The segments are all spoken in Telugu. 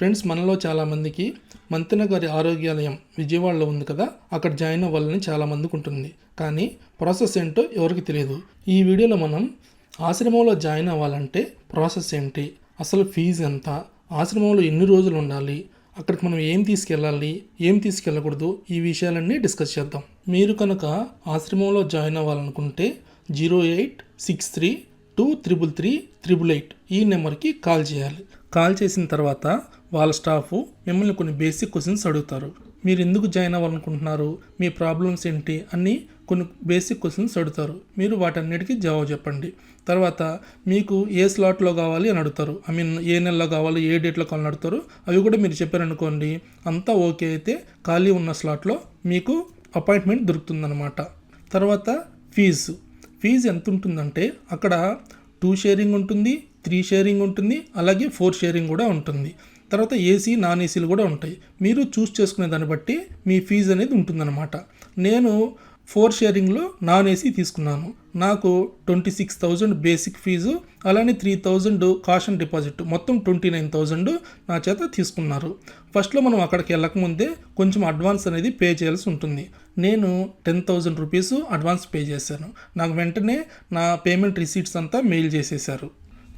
ఫ్రెండ్స్, మనలో చాలామందికి మంతెన గారి ఆరోగ్యాలయం విజయవాడలో ఉంది కదా, అక్కడ జాయిన్ అవ్వాలని చాలామందికి ఉంటుంది. కానీ ప్రాసెస్ ఏంటో ఎవరికి తెలియదు. ఈ వీడియోలో మనం ఆశ్రమంలో జాయిన్ అవ్వాలంటే ప్రాసెస్ ఏంటి, అసలు ఫీజు ఎంత, ఆశ్రమంలో ఎన్ని రోజులు ఉండాలి, అక్కడికి మనం ఏం తీసుకెళ్ళాలి, ఏం తీసుకెళ్ళకూడదు, ఈ విషయాలన్నీ డిస్కస్ చేద్దాం. మీరు కనుక ఆశ్రమంలో జాయిన్ అవ్వాలనుకుంటే 0863233388 ఈ నెంబర్కి కాల్ చేయాలి. కాల్ చేసిన తర్వాత వాళ్ళ స్టాఫ్ మిమ్మల్ని కొన్ని బేసిక్ క్వశ్చన్స్ అడుగుతారు. మీరు ఎందుకు జాయిన్ అవ్వాలనుకుంటున్నారు, మీ ప్రాబ్లమ్స్ ఏంటి అన్నీ కొన్ని బేసిక్ క్వశ్చన్స్ అడుగుతారు. మీరు వాటన్నిటికీ జవాబు చెప్పండి. తర్వాత మీకు ఏ స్లాట్లో కావాలి అని అడుగుతారు. ఏ నెలలో కావాలి, ఏ డేట్లో కావాలని అడుగుతారు. అవి కూడా మీరు చెప్పారనుకోండి, అంతా ఓకే అయితే ఖాళీ ఉన్న స్లాట్లో మీకు అపాయింట్మెంట్ దొరుకుతుందన్నమాట. తర్వాత ఫీజు ఎంత ఉంటుందంటే అక్కడ 2 షేరింగ్ ఉంటుంది, 3 షేరింగ్ ఉంటుంది, అలాగే 4 షేరింగ్ కూడా ఉంటుంది. తర్వాత ఏసీ, నాన్ ఏసీలు కూడా ఉంటాయి. మీరు చూస్ చేసుకునే దాన్ని బట్టి మీ ఫీజు అనేది ఉంటుందన్నమాట. నేను 4 షేరింగ్లో నాన్ ఏసీ తీసుకున్నాను. నాకు 26,000 బేసిక్ ఫీజు, అలానే 3,000 కాషన్ డిపాజిట్, మొత్తం 29,000 నా చేత తీసుకున్నారు. ఫస్ట్లో మనం అక్కడికి వెళ్ళకముందే కొంచెం అడ్వాన్స్ అనేది పే చేయాల్సి ఉంటుంది. నేను 10,000 రూపీస్ అడ్వాన్స్ పే చేశాను. నాకు వెంటనే నా పేమెంట్ రిసీట్స్ అంతా మెయిల్ చేసేసారు.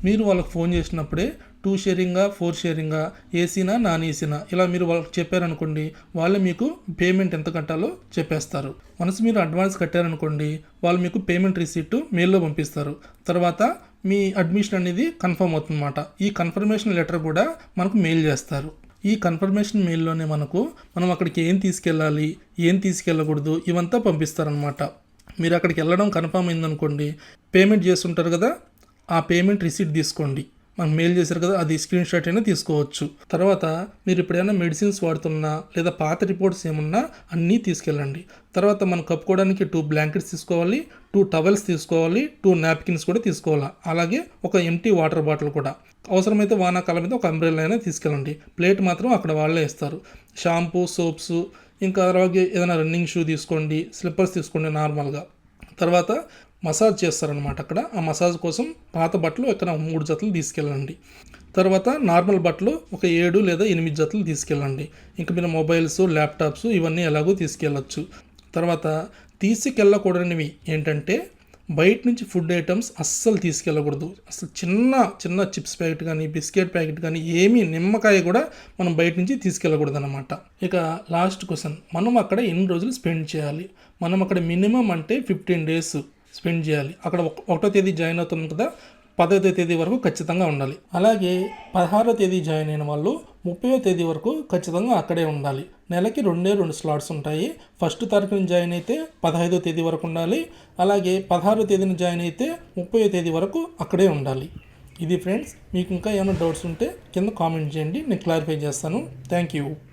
మీరు వాళ్ళకి ఫోన్ చేసినప్పుడే 2 షేరింగా, 4 షేరింగా, ఏసీనా, నాన్ ఏసీనా ఇలా మీరు వాళ్ళకి చెప్పారనుకోండి, వాళ్ళు మీకు పేమెంట్ ఎంత కట్టాలో చెప్పేస్తారు. వన్స్ మీరు అడ్వాన్స్ కట్టారనుకోండి, వాళ్ళు మీకు పేమెంట్ రిసీట్ మెయిల్లో పంపిస్తారు. తర్వాత మీ అడ్మిషన్ అనేది కన్ఫర్మ్ అవుతుందన్నమాట. ఈ కన్ఫర్మేషన్ లెటర్ కూడా మనకు మెయిల్ చేస్తారు. ఈ కన్ఫర్మేషన్ మెయిల్లోనే మనం అక్కడికి ఏం తీసుకెళ్ళాలి, ఏం తీసుకెళ్ళకూడదు ఇవంతా పంపిస్తారనమాట. మీరు అక్కడికి వెళ్ళడం కన్ఫర్మ్ అయిందనుకోండి, పేమెంట్ చేస్తుంటారు కదా, ఆ పేమెంట్ రిసీట్ తీసుకోండి. మనకు మెయిల్ చేశారు కదా, అది స్క్రీన్ షాట్ అయినా తీసుకోవచ్చు. తర్వాత మీరు ఎప్పుడైనా మెడిసిన్స్ వాడుతున్నా లేదా పాత రిపోర్ట్స్ ఏమున్నా అన్నీ తీసుకెళ్ళండి. తర్వాత మనం కప్పుకోవడానికి 2 బ్లాంకెట్స్ తీసుకోవాలి, 2 టవల్స్ తీసుకోవాలి, 2 నాప్కిన్స్ కూడా తీసుకోవాలి. అలాగే ఒక ఎంటీ వాటర్ బాటిల్ కూడా. అవసరమైతే వానాకాలం మీద ఒక అంబ్రెల్లా అయినా తీసుకెళ్ళండి. ప్లేట్ మాత్రం అక్కడ వాళ్ళే ఇస్తారు. షాంపూ, సోప్స్, ఇంకా అలాగే ఏదైనా రన్నింగ్ షూ తీసుకోండి, స్లిప్పర్స్ తీసుకోండి నార్మల్గా. తర్వాత మసాజ్ చేస్తారనమాట అక్కడ. ఆ మసాజ్ కోసం పాత బట్టలు ఎక్కడ 3 జతలు తీసుకెళ్ళండి. తర్వాత నార్మల్ బట్టలు ఒక 7 లేదా 8 జతలు తీసుకెళ్ళండి. ఇంకా మీరు మొబైల్స్, ల్యాప్టాప్స్ ఇవన్నీ ఎలాగో తీసుకెళ్ళచ్చు. తర్వాత తీసుకెళ్ళకూడనివి ఏంటంటే, బయట నుంచి ఫుడ్ ఐటమ్స్ అస్సలు తీసుకెళ్ళకూడదు. అసలు చిన్న చిప్స్ ప్యాకెట్ కానీ, బిస్కెట్ ప్యాకెట్ కానీ, నిమ్మకాయ కూడా మనం బయట నుంచి తీసుకెళ్ళకూడదు అనమాట. ఇక లాస్ట్ క్వశ్చన్, మనం అక్కడ ఎన్ని రోజులు స్పెండ్ చేయాలి? మనం అక్కడ మినిమం అంటే 15 డేస్ స్పెండ్ చేయాలి. అక్కడ 1వ తేదీ జాయిన్ అవుతుంది కదా, 10వ తేదీ వరకు ఖచ్చితంగా ఉండాలి. అలాగే 16వ తేదీ జాయిన్ అయిన వాళ్ళు 30వ తేదీ వరకు ఖచ్చితంగా అక్కడే ఉండాలి. నెలకి 2 స్లాట్స్ ఉంటాయి. ఫస్ట్ తారీఖున జాయిన్ అయితే 15వ తేదీ వరకు ఉండాలి. అలాగే 16వ తేదీన జాయిన్ అయితే 30వ తేదీ వరకు అక్కడే ఉండాలి. ఇది ఫ్రెండ్స్, మీకు ఇంకా ఏమైనా డౌట్స్ ఉంటే కింద కామెంట్ చేయండి, నేను క్లారిఫై చేస్తాను. Thank you.